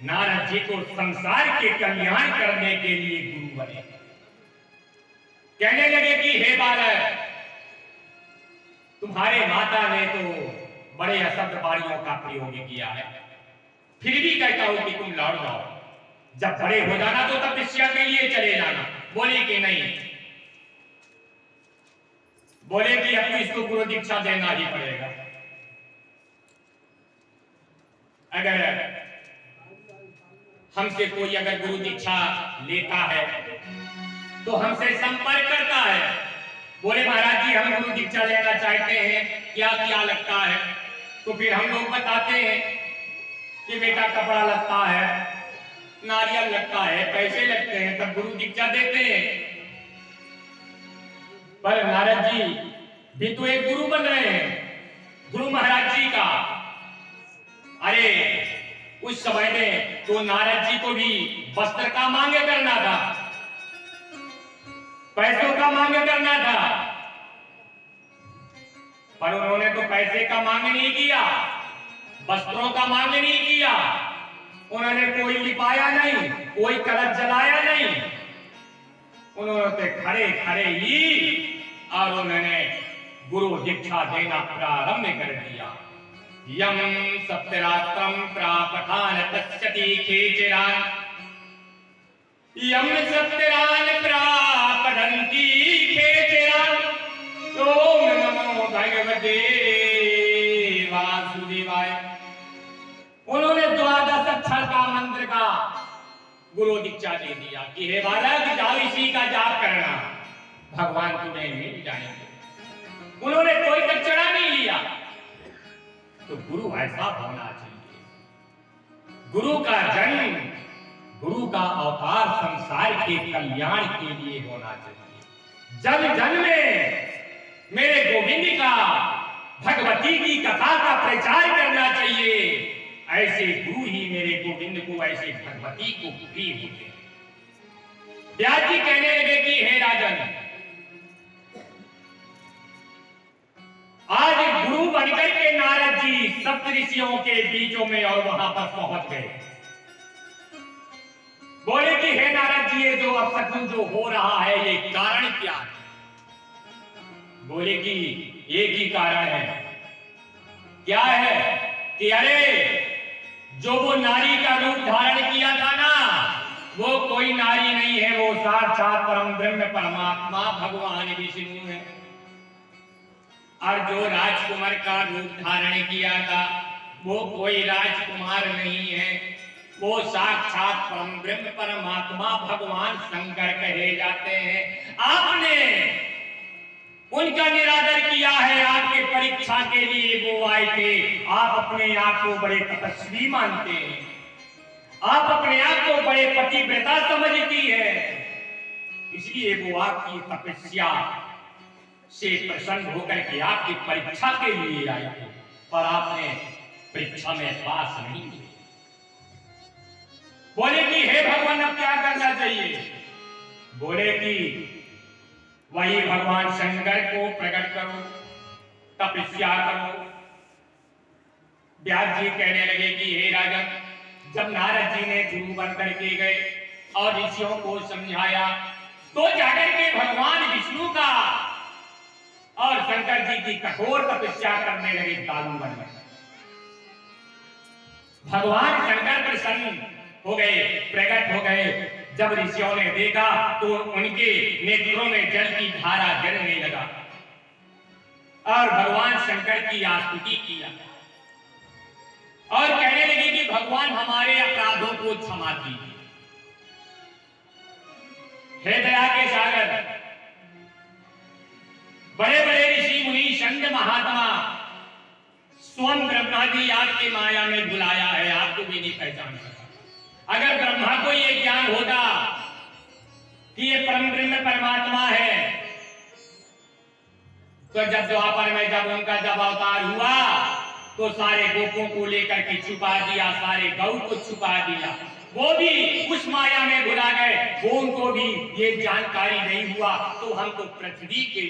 नारद जी को संसार के कल्याण करने के लिए गुरु बने। कहने लगे कि हे बालक, तुम्हारे माता ने तो बड़े अशब्द वाणियों का प्रयोग किया है, फिर भी कहता हूं कि तुम लौट जाओ, जब बड़े हो जाना तो तपस्या के लिए चले जाना। बोले कि नहीं, बोले कि अब तो इसको गुरु दीक्षा देना ही पड़ेगा। अगर हमसे कोई अगर गुरु दीक्षा लेता है तो हमसे संपर्क करता है, बोले महाराज जी हम गुरु दीक्षा लेना चाहते हैं, क्या क्या लगता है? तो फिर हम लोग बताते हैं कि बेटा कपड़ा लगता है, नारियल लगता है, पैसे लगते हैं, तब गुरु दीक्षा देते हैं। पर नारद जी भी तो एक गुरु बन रहे हैं, गुरु महाराज जी का। अरे उस समय में तो नारद जी को भी वस्त्र का मांग करना था, पैसों का मांग करना था, पर उन्होंने तो पैसे का मांग नहीं किया, वस्त्रों का मांग नहीं किया, उन्होंने कोई लिपाया नहीं, कोई कलश जलाया नहीं, उन्होंने तो खड़े खड़े ही और उन्होंने गुरु दीक्षा देना प्रारंभ कर दिया। यम सप्तरात्रम प्रापठान पश्यति खेचरान, यम सप्तरान प्रापठन्ति खेचरान, ओम नमो भगवते वासुदेवाय। उन्होंने द्वादश अक्षर का मंत्र का गुरु दीक्षा दे दिया कि हे बालक जाओ इसी का जाप करना, भगवान तुम्हें मिल जाएंगे। उन्होंने कोई दक्षिणा नहीं लिया। तो गुरु ऐसा होना चाहिए। गुरु का जन्म, गुरु का अवतार संसार के कल्याण के लिए होना चाहिए। जन जन में मेरे गोविंद का, भगवती की कथा का प्रचार करना चाहिए। ऐसे गुरु ही मेरे गोविंद को, ऐसे भगवती को प्रिय होते हैं। व्यास जी कहने लगे कि हे राजन, आज गुरु बनकर के नारद जी सप्त ऋषियों के बीचों में और वहां पर पहुंच गए। बोले कि हे नारद जी, ये जो अपशकुन जो हो रहा है ये कारण क्या है? बोले कि एक ही कारण है। क्या है? कि अरे जो वो नारी का रूप धारण किया था ना, वो कोई नारी नहीं है, वो साक्षात परम ब्रह्म परमात्मा भगवान विष्णु है। और जो राजकुमार का रूप धारण किया था वो कोई राजकुमार नहीं है, वो साक्षात परम ब्रह्म परमात्मा भगवान शंकर कहे जाते हैं। आपने उनका निरादर किया है, आपके परीक्षा के लिए वो आए थे। आप अपने आप को बड़े तपस्वी मानते हैं, आप अपने आप को बड़े पतिव्रता समझती है, इसलिए वो आपकी तपस्या से प्रसन्न होकर के आपकी परीक्षा के लिए आए थे, पर आपने परीक्षा में पास नहीं किए। बोले कि हे भगवान अब क्या करना चाहिए? बोले कि वही भगवान शंकर को प्रकट करो, तपस्या करो। व्यास जी कहने लगे कि हे राजन, जब नारद जी ने गुरु बन करके गए और ऋषियों को समझाया तो जाकर के भगवान विष्णु का और शंकर जी की कठोर तपस्या करने लगे दारू बनकर। भगवान शंकर प्रसन्न हो गए, प्रकट हो गए। जब ऋषियों ने देखा तो उनके नेत्रों में जल की धारा गिरने लगा और भगवान शंकर की आस्तुति किया और कहने लगे कि भगवान हमारे अपराधों को क्षमा कीजिए। हे दया के सागर, बड़े बड़े ऋषि मुनि संत महात्मा स्वयं ब्रह्मा जी आपके माया में बुलाया है, आपको भी नहीं पहचान सका। अगर ब्रह्मा को ये ज्ञान होता कि ये परम ब्रह्म परमात्मा है, तो जब द्वापर में जब उनका जब अवतार हुआ तो सारे गोपों को लेकर के छुपा दिया, सारे गौ को छुपा दिया। वो भी उस माया में भुला गए, वो उनको भी ये जानकारी नहीं हुआ। तो हम तो पृथ्वी के